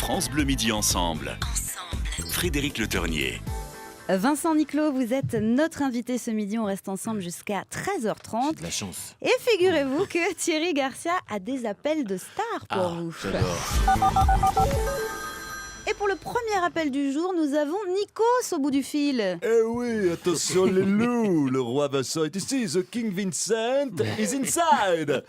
France Bleu Midi ensemble. Frédéric Le Ternier. Vincent Niclot, vous êtes notre invité ce midi. On reste ensemble jusqu'à 13h30. J'ai de la chance. Et figurez-vous que Thierry Garcia a des appels de stars pour vous. J'adore. Et pour le premier appel du jour, nous avons Nikos au bout du fil. Eh oui, attention les loups, le roi Vincent est ici, the King Vincent is inside.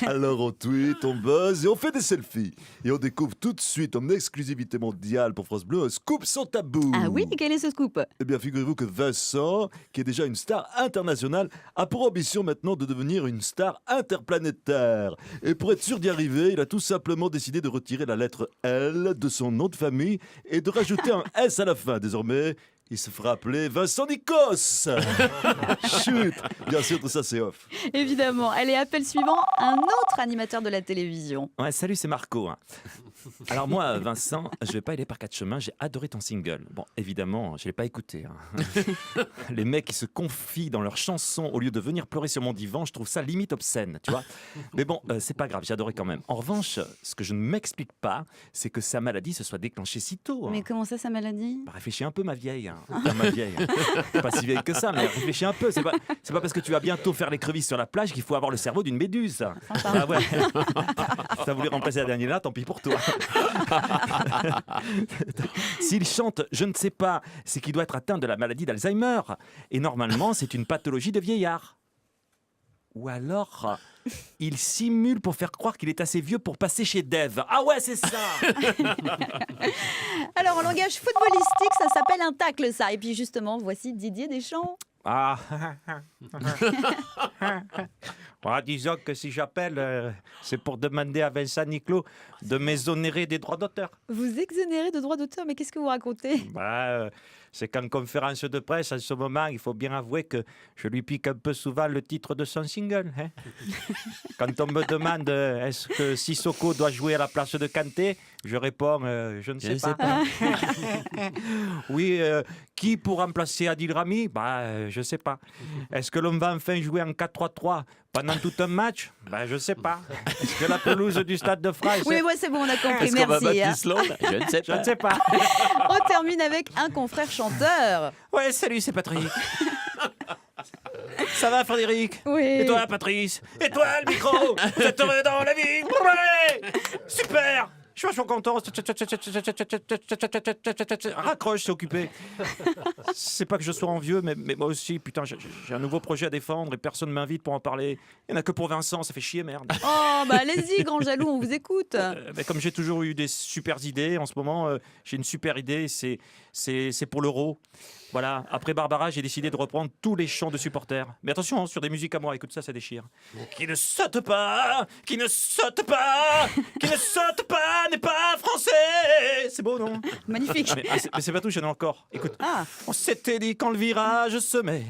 Alors on tweet, on buzz et on fait des selfies. Et on découvre tout de suite en exclusivité mondiale pour France Bleu un scoop sans tabou. Ah oui, quel est ce scoop? Eh bien figurez-vous que Vincent, qui est déjà une star internationale, a pour ambition maintenant de devenir une star interplanétaire. Et pour être sûr d'y arriver, il a tout simplement décidé de retirer la lettre L de son nom de famille et de rajouter un S à la fin. Désormais, il se fera appeler Vincent Nikos. Chut. Bien sûr, tout ça c'est off. Évidemment. Allez, appel suivant, un autre animateur de la télévision. Ouais, salut, c'est Marco. Alors moi, Vincent, je vais pas aller par quatre chemins, j'ai adoré ton single. Bon, évidemment, je l'ai pas écouté. Les mecs qui se confient dans leurs chansons au lieu de venir pleurer sur mon divan, je trouve ça limite obscène, tu vois. Mais bon, c'est pas grave, j'ai adoré quand même. En revanche, ce que je ne m'explique pas, c'est que sa maladie se soit déclenchée si tôt. Mais comment ça, sa maladie? Bah, réfléchis un peu, ma vieille. Enfin, ma vieille. Pas si vieille que ça, mais réfléchis un peu. C'est pas parce que tu vas bientôt faire l'écrevisse sur la plage qu'il faut avoir le cerveau d'une méduse. Ah ouais. T'as voulu remplacer la dernière là, tant pis pour toi. S'il chante je ne sais pas, c'est qu'il doit être atteint de la maladie d'Alzheimer. Et normalement, c'est une pathologie de vieillard. Ou alors, il simule pour faire croire qu'il est assez vieux pour passer chez Dev. Ah ouais, c'est ça. Alors, en langage footballistique, ça s'appelle un tacle, ça. Et puis justement, voici Didier Deschamps. Ah. Disons que si j'appelle, c'est pour demander à Vincent Niclot de m'exonérer des droits d'auteur. Vous exonérez de droits d'auteur, mais qu'est-ce que vous racontez? C'est qu'en conférence de presse, en ce moment, il faut bien avouer que je lui pique un peu souvent le titre de son single. Hein. Quand on me demande est-ce que Sissoko doit jouer à la place de Kanté, je réponds je ne sais pas. Oui, qui pour remplacer Adil Rami? Je ne sais pas. Est-ce que l'on va enfin jouer en 4-3-3 pendant tout un match? Je ne sais pas. Est-ce que la pelouse du Stade de France... Oui, moi c'est bon, on a compris, Est-ce qu'on va merci. battre l'Islande? Je ne sais pas. Je ne sais pas. On termine avec un confrère chanteur. Ouais, salut, c'est Patrick. Ça va, Frédéric? Oui. Et toi, Patrice? Et toi, le micro? Vous êtes heureux dans la vie? Ouais. Super. Je suis vachement content. Raccroche, c'est occupé. C'est pas que je sois envieux, mais moi aussi, putain, j'ai un nouveau projet à défendre et personne ne m'invite pour en parler. Il n'y en a que pour Vincent, ça fait chier, merde. Oh, allez-y, grand jaloux, on vous écoute. Comme j'ai toujours eu des super idées, en ce moment, j'ai une super idée, c'est pour l'Euro. Voilà, après Barbara, j'ai décidé de reprendre tous les chants de supporters. Mais attention, sur des musiques à moi, écoute ça, ça déchire. Qui ne saute pas, qui ne saute pas, qui ne saute pas n'est pas français. C'est beau, non? Magnifique. Mais c'est pas tout, j'en ai encore. Écoute, Ah. on s'était dit quand le virage se met,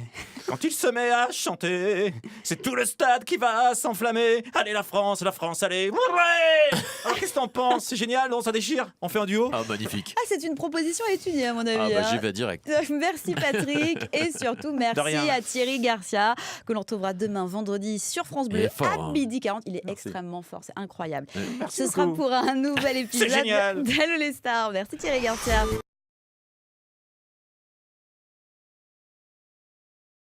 quand il se met à chanter, c'est tout le stade qui va s'enflammer. Allez la France, allez. Ouais. Alors qu'est-ce que t'en penses? C'est génial, non? Ça déchire? On fait un duo? Ah, magnifique. Ah, c'est une proposition à étudier, à mon avis. J'y vais direct. Merci Patrick et surtout merci à Thierry Garcia que l'on retrouvera demain vendredi sur France Bleu à 12h40. Il est extrêmement fort, c'est incroyable. Ce sera pour un nouvel épisode génial. d'Allo les stars. Merci Thierry Garcia.